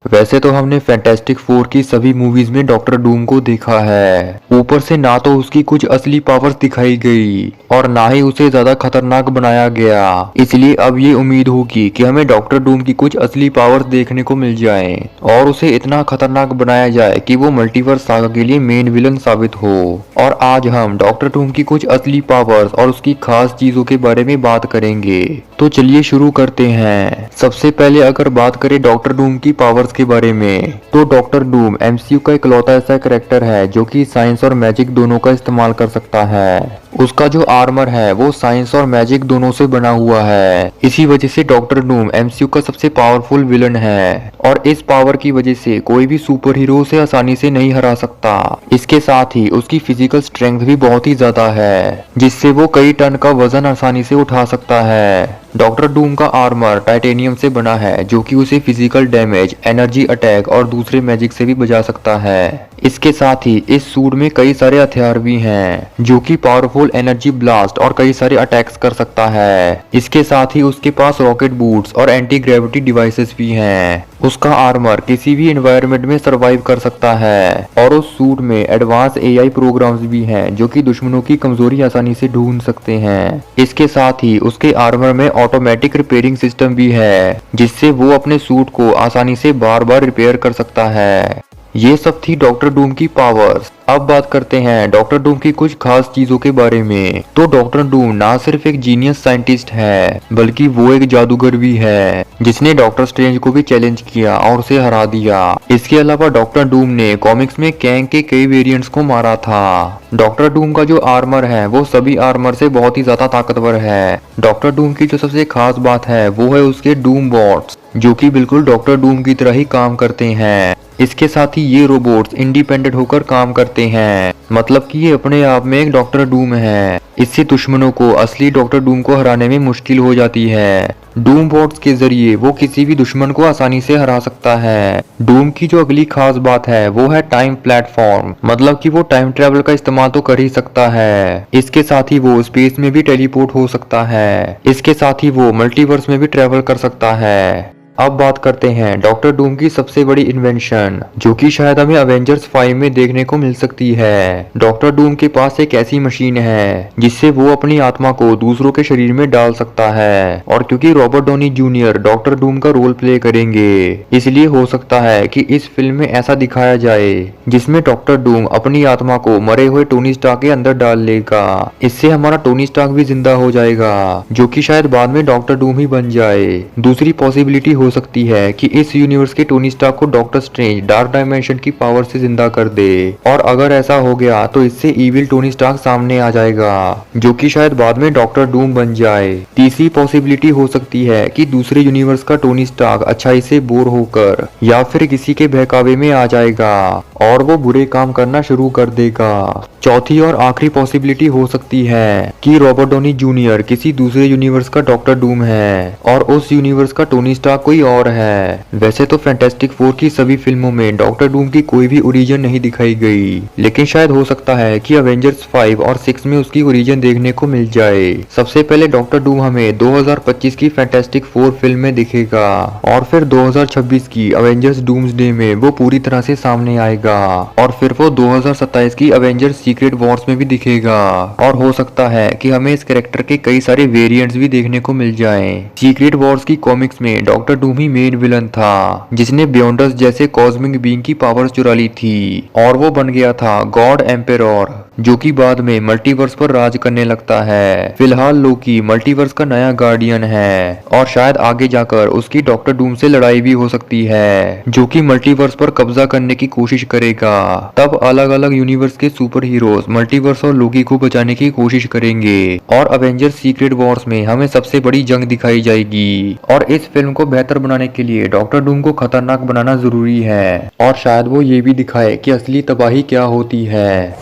वैसे तो हमने फैंटास्टिक फोर की सभी मूवीज में डॉक्टर डूम को देखा है। ऊपर से ना तो उसकी कुछ असली पावर्स दिखाई गई और ना ही उसे ज्यादा खतरनाक बनाया गया। इसलिए अब ये उम्मीद होगी कि हमें डॉक्टर डूम की कुछ असली पावर्स देखने को मिल जाएं और उसे इतना खतरनाक बनाया जाए कि वो मल्टीवर्स सागा के लिए मेन विलन साबित हो। और आज हम डॉक्टर डूम की कुछ असली पावर्स और उसकी खास चीजों के बारे में बात करेंगे। तो चलिए शुरू करते हैं। सबसे पहले अगर बात करें डॉक्टर डूम की पावर्स के बारे में, तो डॉक्टर डूम एमसीयू का इकलौता ऐसा कैरेक्टर है जो कि साइंस और मैजिक दोनों का इस्तेमाल कर सकता है। उसका जो आर्मर है वो साइंस और मैजिक दोनों से बना हुआ है। इसी वजह से डॉक्टर डूम एमसीयू का सबसे पावरफुल विलन है और इस पावर की वजह से कोई भी सुपर हीरो उसे आसानी से नहीं हरा सकता। इसके साथ ही उसकी फिजिकल स्ट्रेंथ भी बहुत ही ज्यादा है, जिससे वो कई टन का वजन आसानी से उठा सकता है। डॉक्टर डूम का आर्मर टाइटेनियम से बना है जो कि उसे फिजिकल डैमेज, एनर्जी अटैक और दूसरे मैजिक से भी बचा सकता है। इसके साथ ही इस सूट में कई सारे हथियार भी हैं जो कि पावरफुल एनर्जी ब्लास्ट और कई सारे अटैक्स कर सकता है। इसके साथ ही उसके पास रॉकेट बूट्स और एंटी ग्रेविटी डिवाइसेस भी हैं। उसका आर्मर किसी भी एनवायरनमेंट में सरवाइव कर सकता है और उस सूट में एडवांस एआई प्रोग्राम्स भी हैं जो कि दुश्मनों की कमजोरी आसानी से ढूंढ सकते हैं। इसके साथ ही उसके आर्मर में ऑटोमेटिक रिपेयरिंग सिस्टम भी है, जिससे वो अपने सूट को आसानी से बार बार रिपेयर कर सकता है। ये सब थी डॉक्टर डूम की पावर्स। अब बात करते हैं डॉक्टर डूम की कुछ खास चीजों के बारे में। तो डॉक्टर डूम ना सिर्फ एक जीनियस साइंटिस्ट है, बल्कि वो एक जादूगर भी है जिसने डॉक्टर स्ट्रेंज को भी चैलेंज किया और उसे हरा दिया। इसके अलावा डॉक्टर डूम ने कॉमिक्स में कैंग के कई वेरिएंट्स को मारा था। डॉक्टर डूम का जो आर्मर है वो सभी आर्मर से बहुत ही ज्यादा ताकतवर है। डॉक्टर डूम की जो सबसे खास बात है वो है उसके डूम बॉट्स, जो कि बिल्कुल डॉक्टर डूम की तरह ही काम करते हैं। इसके साथ ही ये रोबोट्स इंडिपेंडेंट होकर काम करते हैं, मतलब कि ये अपने आप में एक डॉक्टर डूम है। इससे दुश्मनों को असली डॉक्टर डूम को हराने में मुश्किल हो जाती है। डूम बॉट्स के जरिए वो किसी भी दुश्मन को आसानी से हरा सकता है। डूम की जो अगली खास बात है वो है टाइम प्लेटफॉर्म, मतलब कि वो टाइम ट्रेवल का इस्तेमाल तो कर ही सकता है। इसके साथ ही वो स्पेस में भी टेलीपोर्ट हो सकता है। इसके साथ ही वो मल्टीवर्स में भी ट्रेवल कर सकता है। अब बात करते हैं डॉक्टर डूम की सबसे बड़ी इन्वेंशन, जो कि शायद हमें अवेंजर्स 5 में देखने को मिल सकती है। डॉक्टर डूम के पास एक ऐसी मशीन है जिससे वो अपनी आत्मा को दूसरों के शरीर में डाल सकता है। और क्योंकि Robert Downey junior doctor Doom का रोल प्ले करेंगे, इसलिए हो सकता है कि इस फिल्म में ऐसा दिखाया जाए जिसमें डॉक्टर डूम अपनी आत्मा को मरे हुए टोनी स्टार्क के अंदर डाल लेगा। इससे हमारा टोनी स्टार्क भी जिंदा हो जाएगा, जो कि शायद बाद में डॉक्टर डूम ही बन जाए। दूसरी पॉसिबिलिटी हो सकती है कि इस यूनिवर्स के टोनी स्टार्क को डॉक्टर स्ट्रेंज डार्क डायमेंशन की पावर से जिंदा कर दे, और अगर ऐसा हो गया तो इससे इविल टोनी स्टार्क सामने आ जाएगा, जो कि शायद बाद में डॉक्टर डूम बन जाए। तीसरी पॉसिबिलिटी हो सकती है कि दूसरे यूनिवर्स का टोनी स्टार्क अच्छाई से बोर होकर या फिर किसी के बहकावे में आ जाएगा और वो बुरे काम करना शुरू कर देगा। चौथी और आखिरी पॉसिबिलिटी हो सकती है कि रॉबर्ट डॉनी जूनियर किसी दूसरे यूनिवर्स का डॉक्टर डूम है और उस यूनिवर्स का टोनी स्टार्क कोई और है। वैसे तो फैंटास्टिक फोर की सभी फिल्मों में डॉक्टर डूम की कोई भी ओरिजिन नहीं दिखाई गई, लेकिन शायद हो सकता है कि अवेंजर्स 5 और 6 में उसकी ओरिजिन देखने को मिल जाए। सबसे पहले डॉक्टर डूम हमें 2025 की फैंटास्टिक फोर फिल्म में दिखेगा और फिर 2026 की अवेंजर्स डूम्सडे में वो पूरी तरह से सामने आएगा और फिर वो 2027 की अवेंजर्स सीक्रेट वॉर्स में भी दिखेगा। और हो सकता है कि हमें इस कैरेक्टर के कई सारे वेरिएंट्स भी देखने को मिल जाएं। सीक्रेट वॉर्स की कॉमिक्स में डॉक्टर डूम ही मेन विलन था, जिसने बियॉन्डर्स जैसे कॉस्मिक बीइंग की पावर्स चुरा ली थी और वो बन गया था गॉड एम्पेरर, जो कि बाद में मल्टीवर्स पर राज करने लगता है। फिलहाल लोकी मल्टीवर्स का नया गार्डियन है और शायद आगे जाकर उसकी डॉक्टर डूम से लड़ाई भी हो सकती है, जो कि मल्टीवर्स पर कब्जा करने की कोशिश करेगा। तब अलग अलग यूनिवर्स के सुपर हीरोज मल्टीवर्स और लोकी को बचाने की कोशिश करेंगे और अवेंजर्स सीक्रेट वॉर्स में हमें सबसे बड़ी जंग दिखाई जाएगी। और इस फिल्म को बेहतर बनाने के लिए डॉक्टर डूम को खतरनाक बनाना जरूरी है और शायद वो ये भी दिखाए कि असली तबाही क्या होती है।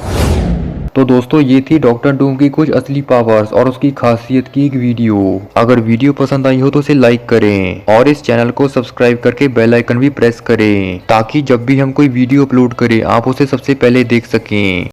तो दोस्तों, ये थी डॉक्टर डूम की कुछ असली पावर्स और उसकी खासियत की एक वीडियो। अगर वीडियो पसंद आई हो तो इसे लाइक करें और इस चैनल को सब्सक्राइब करके बेल आइकन भी प्रेस करें, ताकि जब भी हम कोई वीडियो अपलोड करें आप उसे सबसे पहले देख सकें।